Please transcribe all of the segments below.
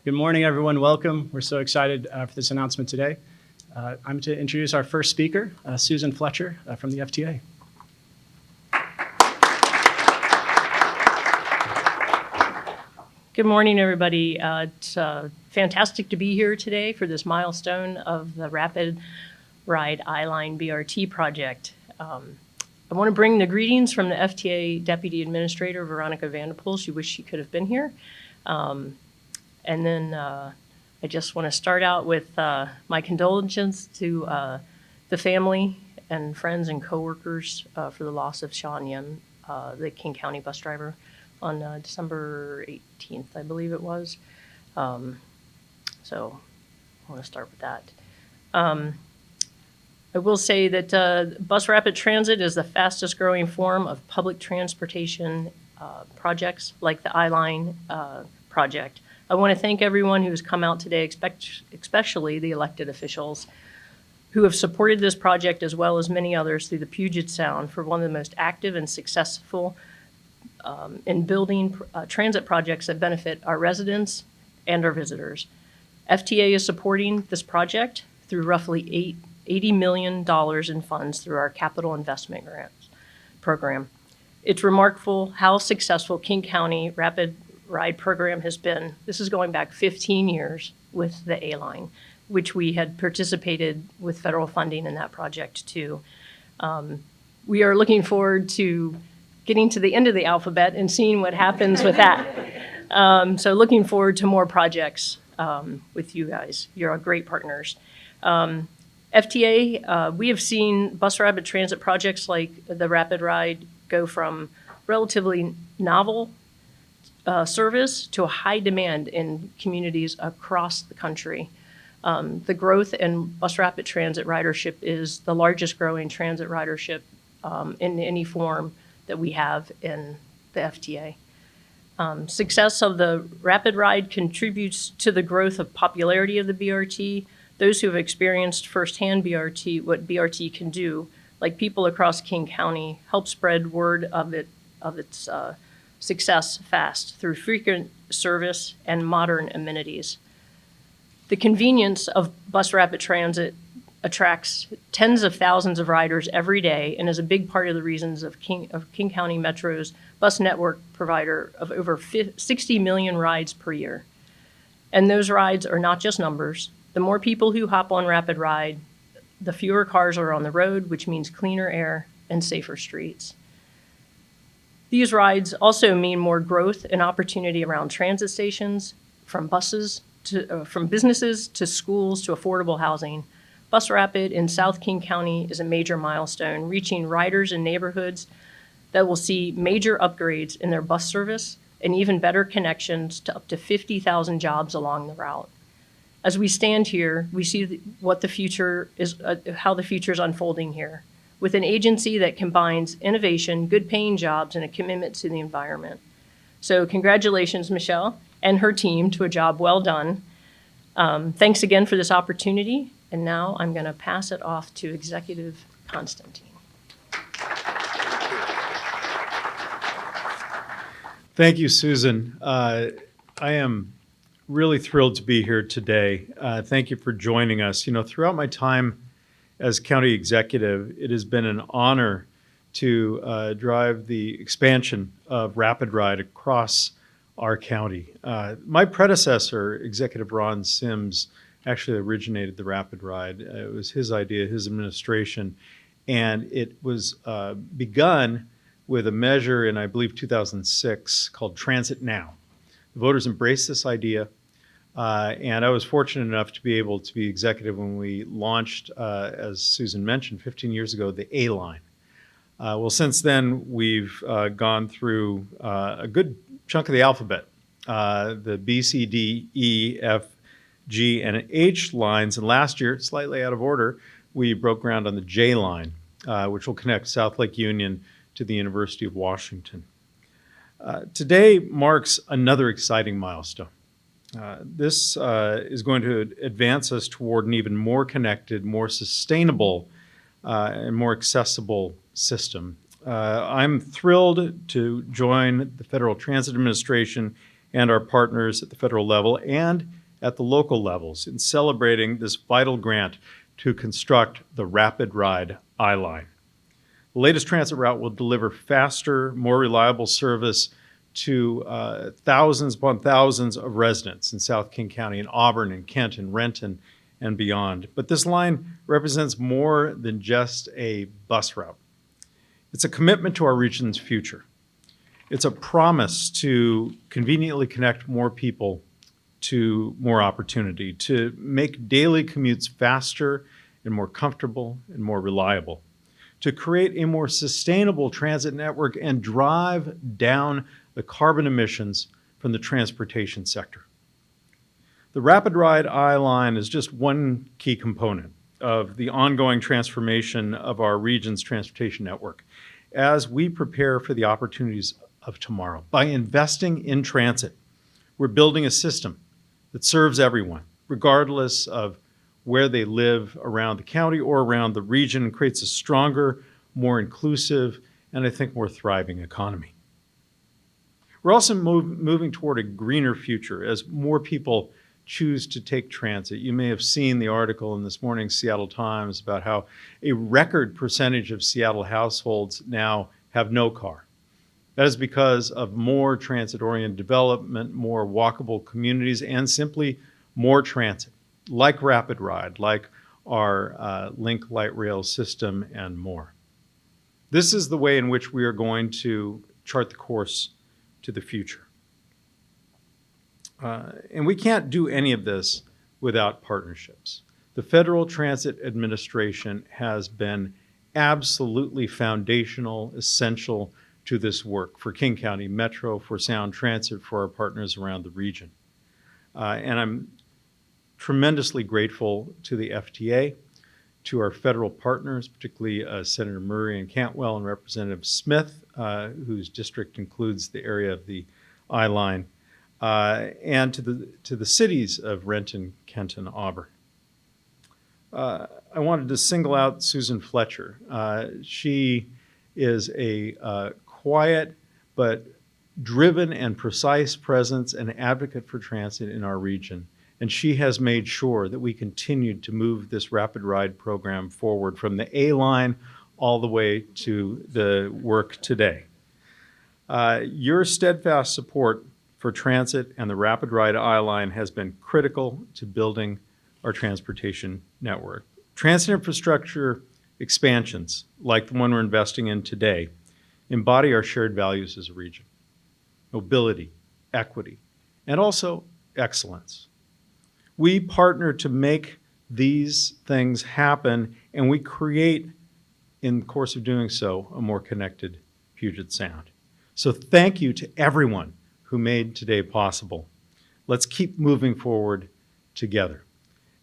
Good morning, everyone. Welcome. We're so excited for this announcement today. I'm to introduce our first speaker, Susan Fletcher from the FTA. Good morning, everybody. It's fantastic to be here today for this milestone of the RapidRide I-Line BRT project. I want to bring the greetings from the FTA Deputy Administrator, Veronica Vanderpool. She wished she could have been here. And then I just want to start out with my condolences to the family and friends and coworkers for the loss of Sean Yim, the King County bus driver, on December 18th, I believe it was. So I want to start with that. I will say that bus rapid transit is the fastest growing form of public transportation projects like the I-Line project. I want to thank everyone who's come out today, especially the elected officials who have supported this project as well as many others through the Puget Sound for one of the most active and successful in building transit projects that benefit our residents and our visitors. FTA is supporting this project through roughly $80 million in funds through our Capital Investment Grants program. It's remarkable how successful King County RapidRide program has been. This is going back 15 years with the A-Line, which we had participated with federal funding in that project too. We are looking forward to getting to the end of the alphabet and seeing what happens with that. So looking forward to more projects with you guys. You're great partners. FTA, we have seen bus rapid transit projects like the RapidRide go from relatively novel service to a high demand in communities across the country. The growth in bus rapid transit ridership is the largest growing transit ridership in any form that we have in the FTA. Success of the RapidRide contributes to the growth of popularity of the BRT. Those who have experienced firsthand what BRT can do, like people across King County, help spread word of its success fast through frequent service and modern amenities. The convenience of bus rapid transit attracts tens of thousands of riders every day and is a big part of the reasons of King County Metro's bus network provider of over 60 million rides per year. And those rides are not just numbers. The more people who hop on RapidRide, the fewer cars are on the road, which means cleaner air and safer streets. These rides also mean more growth and opportunity around transit stations, from businesses to schools to affordable housing. Bus Rapid in South King County is a major milestone, reaching riders in neighborhoods that will see major upgrades in their bus service and even better connections to up to 50,000 jobs along the route. As we stand here, we see what the future is, how the future is unfolding here, with an agency that combines innovation, good-paying jobs, and a commitment to the environment. So congratulations, Michelle and her team, to a job well done. Thanks again for this opportunity. And now I'm going to pass it off to Executive Constantine. Thank you, Susan. I am really thrilled to be here today. Thank you for joining us. You know, throughout my time as county executive, it has been an honor to drive the expansion of RapidRide across our county. My predecessor, Executive Ron Sims, actually originated the RapidRide. It was his idea, his administration, and it was begun with a measure in, I believe, 2006 called Transit Now. The voters embraced this idea, and I was fortunate enough to be able to be executive when we launched, as Susan mentioned, 15 years ago, the A-Line. Well, since then, we've gone through a good chunk of the alphabet, the B, C, D, E, F, G, and H lines, and last year, slightly out of order, we broke ground on the J line, which will connect South Lake Union to the University of Washington. Today marks another exciting milestone. This is going to advance us toward an even more connected, more sustainable, and more accessible system. I'm thrilled to join the Federal Transit Administration and our partners at the federal level and at the local levels in celebrating this vital grant to construct the RapidRide I-Line. The latest transit route will deliver faster, more reliable service to thousands upon thousands of residents in South King County, in Auburn, in Kent, in Renton, and beyond. But this line represents more than just a bus route. It's a commitment to our region's future. It's a promise to conveniently connect more people to more opportunity, to make daily commutes faster and more comfortable and more reliable, to create a more sustainable transit network and drive down the carbon emissions from the transportation sector. The RapidRide I-Line is just one key component of the ongoing transformation of our region's transportation network as we prepare for the opportunities of tomorrow. By investing in transit, we're building a system that serves everyone, regardless of where they live around the county or around the region, and creates a stronger, more inclusive, and I think more thriving economy. We're also moving toward a greener future as more people choose to take transit. You may have seen the article in this morning's Seattle Times about how a record percentage of Seattle households now have no car. That is because of more transit-oriented development, more walkable communities, and simply more transit, like RapidRide, like our Link Light Rail system, and more. This is the way in which we are going to chart the course to the future. And we can't do any of this without partnerships. The Federal Transit Administration has been absolutely foundational, essential to this work for King County Metro, for Sound Transit, for our partners around the region. And I'm tremendously grateful to the FTA, to our federal partners, particularly Senator Murray and Cantwell and Representative Smith, whose district includes the area of the I-Line, and to the cities of Renton, Kent, and Auburn. I wanted to single out Susan Fletcher. She is a quiet but driven and precise presence and advocate for transit in our region. And she has made sure that we continued to move this RapidRide program forward from the A-Line all the way to the work today. Your steadfast support for transit and the RapidRide I-Line has been critical to building our transportation network. Transit infrastructure expansions, like the one we're investing in today, embody our shared values as a region: mobility, equity, and also excellence. We partner to make these things happen, and we create, in the course of doing so, a more connected Puget Sound. So thank you to everyone who made today possible. Let's keep moving forward together.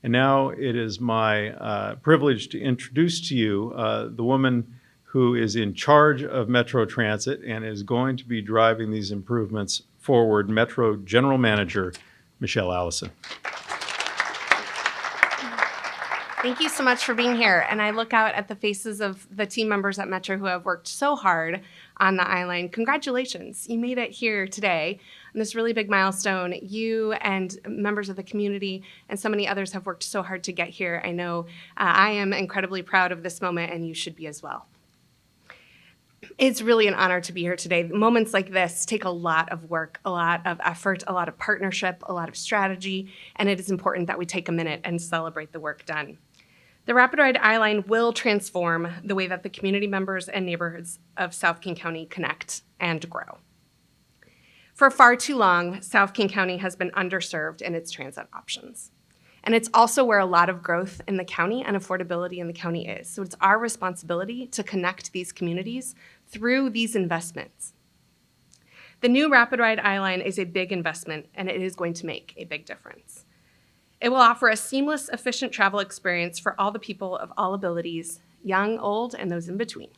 And now it is my privilege to introduce to you the woman who is in charge of Metro Transit and is going to be driving these improvements forward, Metro General Manager Michelle Allison. Thank you so much for being here. And I look out at the faces of the team members at Metro who have worked so hard on the I-Line. Congratulations. You made it here today on this really big milestone. You and members of the community and so many others have worked so hard to get here. I know I am incredibly proud of this moment, and you should be as well. It's really an honor to be here today. Moments like this take a lot of work, a lot of effort, a lot of partnership, a lot of strategy, and it is important that we take a minute and celebrate the work done. The RapidRide I-Line will transform the way that the community members and neighborhoods of South King County connect and grow. For far too long, South King County has been underserved in its transit options. And it's also where a lot of growth in the county and affordability in the county is. So it's our responsibility to connect these communities through these investments. The new RapidRide I-Line is a big investment, and it is going to make a big difference. It will offer a seamless, efficient travel experience for all the people of all abilities, young, old, and those in between.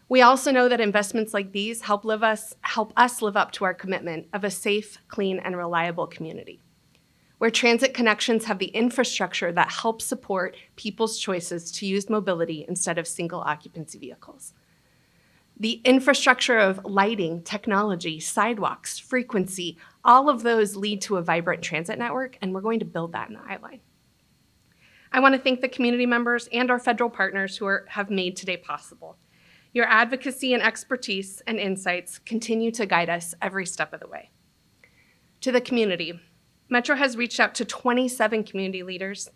We also know that investments like these help us live up to our commitment of a safe, clean, and reliable community, where transit connections have the infrastructure that helps support people's choices to use mobility instead of single occupancy vehicles. The infrastructure of lighting, technology, sidewalks, frequency, all of those lead to a vibrant transit network, and we're going to build that in the I-Line. I want to thank the community members and our federal partners who have made today possible. Your advocacy and expertise and insights continue to guide us every step of the way. To the community, Metro has reached out to 27 community leaders,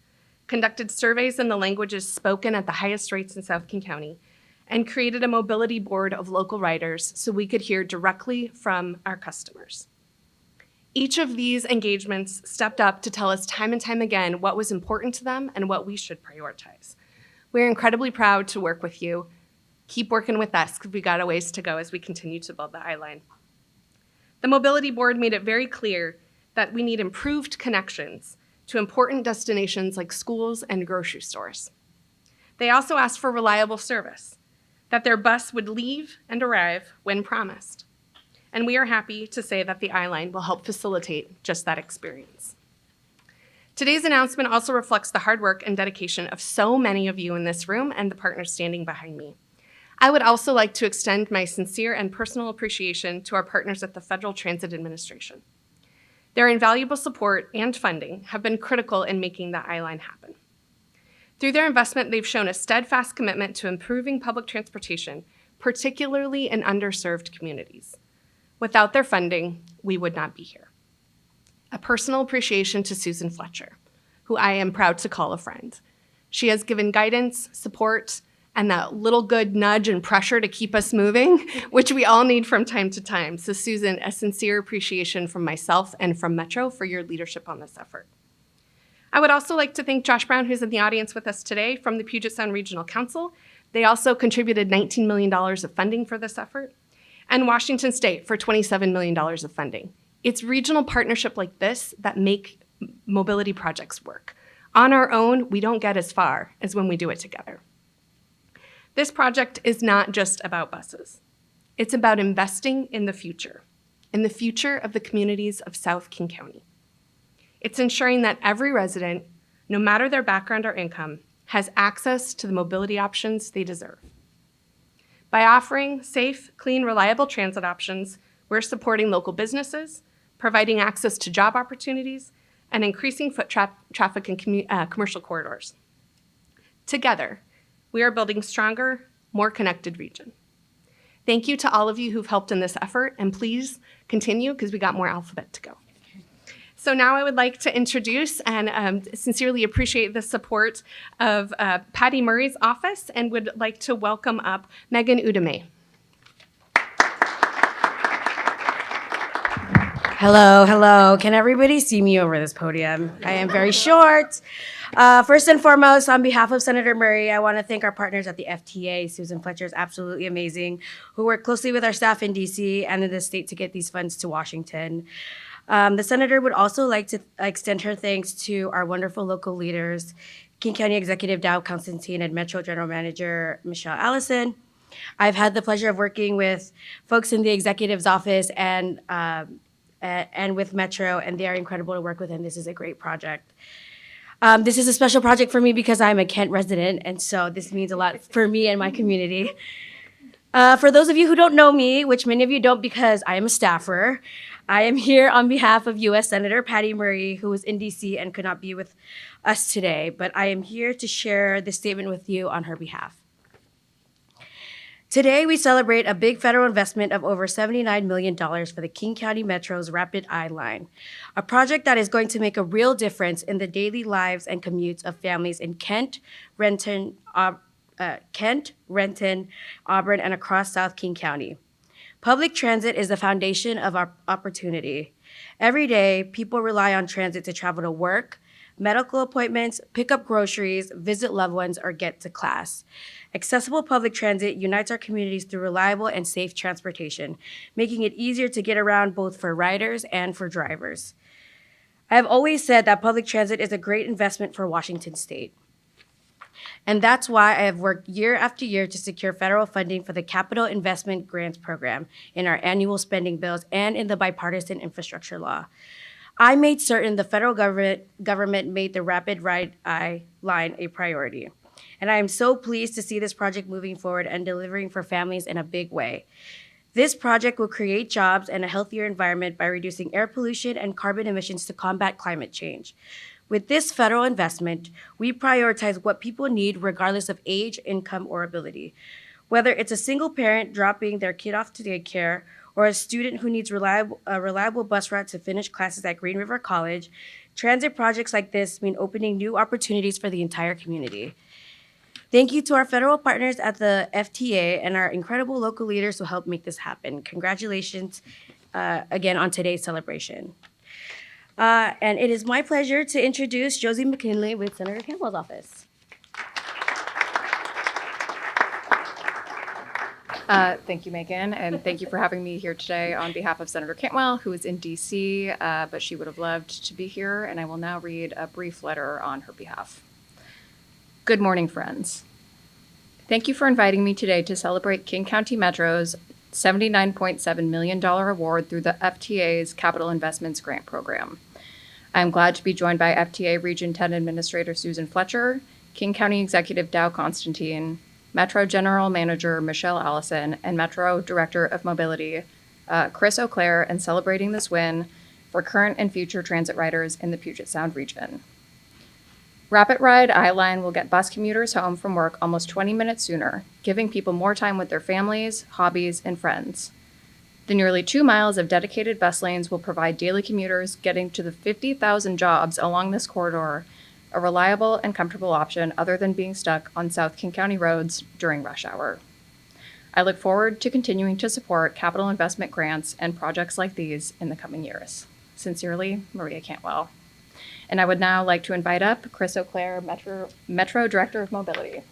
conducted surveys in the languages spoken at the highest rates in South King County, and created a mobility board of local riders so we could hear directly from our customers. Each of these engagements stepped up to tell us time and time again what was important to them and what we should prioritize. We're incredibly proud to work with you. Keep working with us because we got a ways to go as we continue to build the I-Line. The mobility board made it very clear that we need improved connections to important destinations like schools and grocery stores. They also asked for reliable service, that their bus would leave and arrive when promised. And we are happy to say that the I-Line will help facilitate just that experience. Today's announcement also reflects the hard work and dedication of so many of you in this room and the partners standing behind me. I would also like to extend my sincere and personal appreciation to our partners at the Federal Transit Administration. Their invaluable support and funding have been critical in making the I-Line happen. Through their investment, they've shown a steadfast commitment to improving public transportation, particularly in underserved communities. Without their funding, we would not be here. A personal appreciation to Susan Fletcher, who I am proud to call a friend. She has given guidance, support, and that little good nudge and pressure to keep us moving, which we all need from time to time. So Susan, a sincere appreciation from myself and from Metro for your leadership on this effort. I would also like to thank Josh Brown, who's in the audience with us today from the Puget Sound Regional Council. They also contributed $19 million of funding for this effort, and Washington State for $27 million of funding. It's regional partnership like this that make mobility projects work. On our own, we don't get as far as when we do it together. This project is not just about buses. It's about investing in the future of the communities of South King County. It's ensuring that every resident, no matter their background or income, has access to the mobility options they deserve. By offering safe, clean, reliable transit options, we're supporting local businesses, providing access to job opportunities, and increasing foot traffic in commercial corridors. Together, we are building a stronger, more connected region. Thank you to all of you who've helped in this effort, and please continue because we got more alphabet to go. So now I would like to introduce and sincerely appreciate the support of Patty Murray's office and would like to welcome up Megan Udemy. Hello, hello. Can everybody see me over this podium? I am very short. First and foremost, on behalf of Senator Murray, I want to thank our partners at the FTA. Susan Fletcher is absolutely amazing, who work closely with our staff in DC and in the state to get these funds to Washington. The senator would also like to extend her thanks to our wonderful local leaders, King County Executive Dow Constantine and Metro General Manager Michelle Allison. I've had the pleasure of working with folks in the executive's office and with Metro, and they are incredible to work with, and this is a great project. This is a special project for me because I'm a Kent resident, and so this means a lot for me and my community. For those of you who don't know me, which many of you don't because I am a staffer, I am here on behalf of U.S. Senator Patty Murray, who is in D.C. and could not be with us today, but I am here to share this statement with you on her behalf. Today, we celebrate a big federal investment of over $79 million for the King County Metro's RapidRide line, a project that is going to make a real difference in the daily lives and commutes of families in Kent, Renton, Auburn, and across South King County. Public transit is the foundation of our opportunity. Every day, people rely on transit to travel to work, medical appointments, pick up groceries, visit loved ones, or get to class. Accessible public transit unites our communities through reliable and safe transportation, making it easier to get around both for riders and for drivers. I have always said that public transit is a great investment for Washington State. And that's why I have worked year after year to secure federal funding for the Capital Investment Grants Program in our annual spending bills and in the bipartisan infrastructure law. I made certain the federal government made the RapidRide line a priority. And I am so pleased to see this project moving forward and delivering for families in a big way. This project will create jobs and a healthier environment by reducing air pollution and carbon emissions to combat climate change. With this federal investment, we prioritize what people need regardless of age, income, or ability. Whether it's a single parent dropping their kid off to daycare or a student who needs a reliable bus route to finish classes at Green River College, transit projects like this mean opening new opportunities for the entire community. Thank you to our federal partners at the FTA and our incredible local leaders who helped make this happen. Congratulations again on today's celebration. And it is my pleasure to introduce Josie McKinley with Senator Cantwell's office. Thank you, Megan, and thank you for having me here today on behalf of Senator Cantwell, who is in D.C., but she would have loved to be here, and I will now read a brief letter on her behalf. Good morning, friends. Thank you for inviting me today to celebrate King County Metro's $79.7 million award through the FTA's Capital Investments Grant Program. I am glad to be joined by FTA Region 10 Administrator Susan Fletcher, King County Executive Dow Constantine, Metro General Manager Michelle Allison, and Metro Director of Mobility Chris O'Clair, in celebrating this win for current and future transit riders in the Puget Sound region. RapidRide I-Line will get bus commuters home from work almost 20 minutes sooner, giving people more time with their families, hobbies, and friends. The nearly 2 miles of dedicated bus lanes will provide daily commuters getting to the 50,000 jobs along this corridor a reliable and comfortable option other than being stuck on South King County roads during rush hour. I look forward to continuing to support capital investment grants and projects like these in the coming years. Sincerely, Maria Cantwell. And I would now like to invite up Chris O'Clair, Metro Director of Mobility.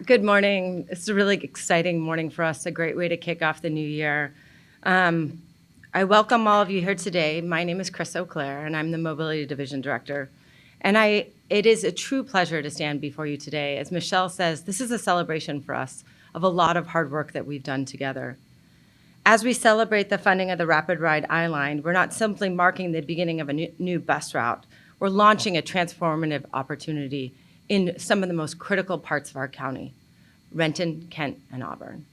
Good morning. It's a really exciting morning for us, a great way to kick off the new year. I welcome all of you here today. My name is Chris O'Clair, and I'm the Mobility Division Director. And it is a true pleasure to stand before you today. As Michelle says, this is a celebration for us of a lot of hard work that we've done together. As we celebrate the funding of the RapidRide I-Line, we're not simply marking the beginning of a new bus route. We're launching a transformative opportunity in some of the most critical parts of our county, Renton, Kent, and Auburn.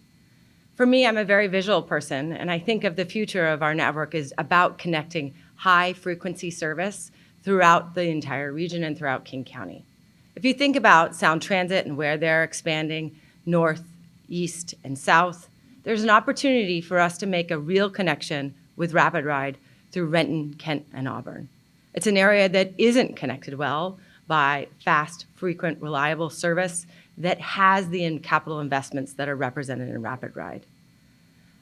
For me, I'm a very visual person, and I think of the future of our network is about connecting high-frequency service throughout the entire region and throughout King County. If you think about Sound Transit and where they're expanding north, east, and south, there's an opportunity for us to make a real connection with RapidRide through Renton, Kent, and Auburn. It's an area that isn't connected well by fast, frequent, reliable service that has the capital investments that are represented in RapidRide.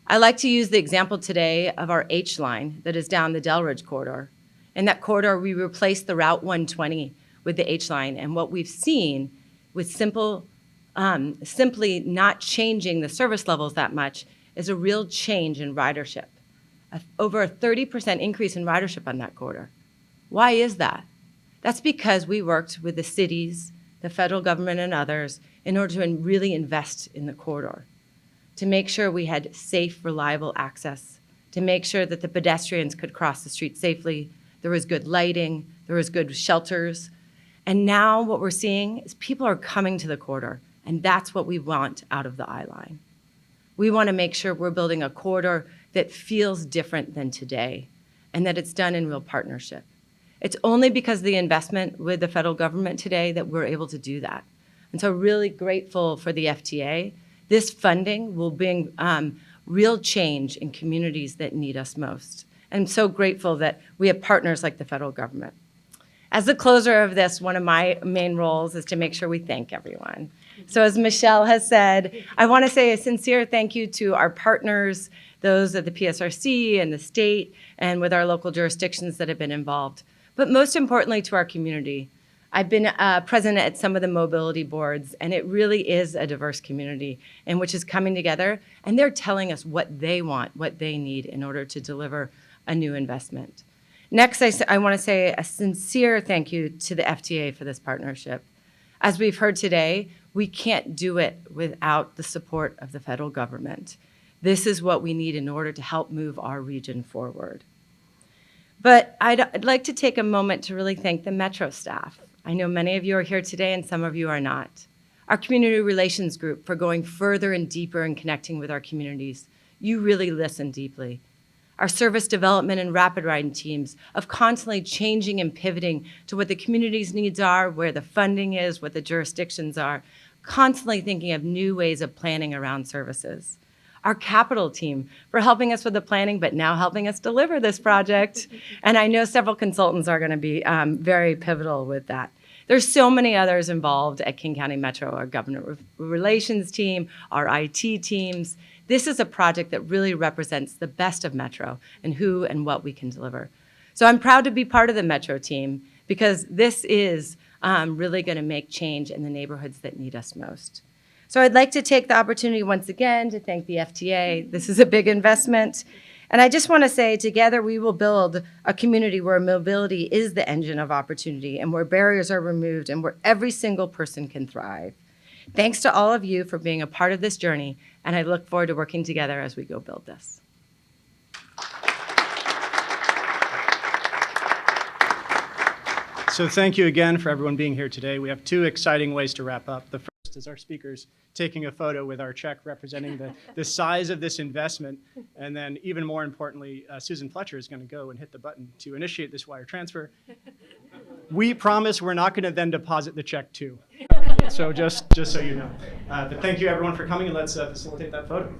I like to use the example today of our H line that is down the Delridge corridor. In that corridor, we replaced the Route 120 with the H line, and what we've seen with simply not changing the service levels that much is a real change in ridership. Over a 30% increase in ridership on that corridor. Why is that? That's because we worked with the cities, the federal government, and others in order to really invest in the corridor, to make sure we had safe, reliable access, to make sure that the pedestrians could cross the street safely, there was good lighting, there was good shelters. And now what we're seeing is people are coming to the corridor, and that's what we want out of the I-Line. We want to make sure we're building a corridor that feels different than today, and that it's done in real partnership. It's only because of the investment with the federal government today that we're able to do that. And so really grateful for the FTA. This funding will bring real change in communities that need us most. I'm so grateful that we have partners like the federal government. As the closer of this, one of my main roles is to make sure we thank everyone. So as Michelle has said, I want to say a sincere thank you to our partners, those at the PSRC and the state, and with our local jurisdictions that have been involved. But most importantly, to our community. I've been present at some of the mobility boards, and it really is a diverse community in which is coming together, and they're telling us what they want, what they need in order to deliver a new investment. Next, I want to say a sincere thank you to the FTA for this partnership. As we've heard today, we can't do it without the support of the federal government. This is what we need in order to help move our region forward. But I'd like to take a moment to really thank the Metro staff. I know many of you are here today and some of you are not. Our community relations group for going further and deeper in connecting with our communities. You really listen deeply. Our service development and RapidRide teams of constantly changing and pivoting to what the community's needs are, where the funding is, what the jurisdictions are, constantly thinking of new ways of planning around services. Our capital team for helping us with the planning, but now helping us deliver this project. And I know several consultants are going to be very pivotal with that. There's so many others involved at King County Metro, our government relations team, our IT teams. This is a project that really represents the best of Metro and who and what we can deliver. So I'm proud to be part of the Metro team because this is really going to make change in the neighborhoods that need us most. So I'd like to take the opportunity once again to thank the FTA. This is a big investment. And I just want to say, together we will build a community where mobility is the engine of opportunity and where barriers are removed and where every single person can thrive. Thanks to all of you for being a part of this journey, and I look forward to working together as we go build this. So thank you again for everyone being here today. We have two exciting ways to wrap up. The first is our speakers taking a photo with our check representing the size of this investment. And then even more importantly, Susan Fletcher is going to go and hit the button to initiate this wire transfer. We promise we're not going to then deposit the check too. So just so you know. But thank you everyone for coming, and let's facilitate that photo.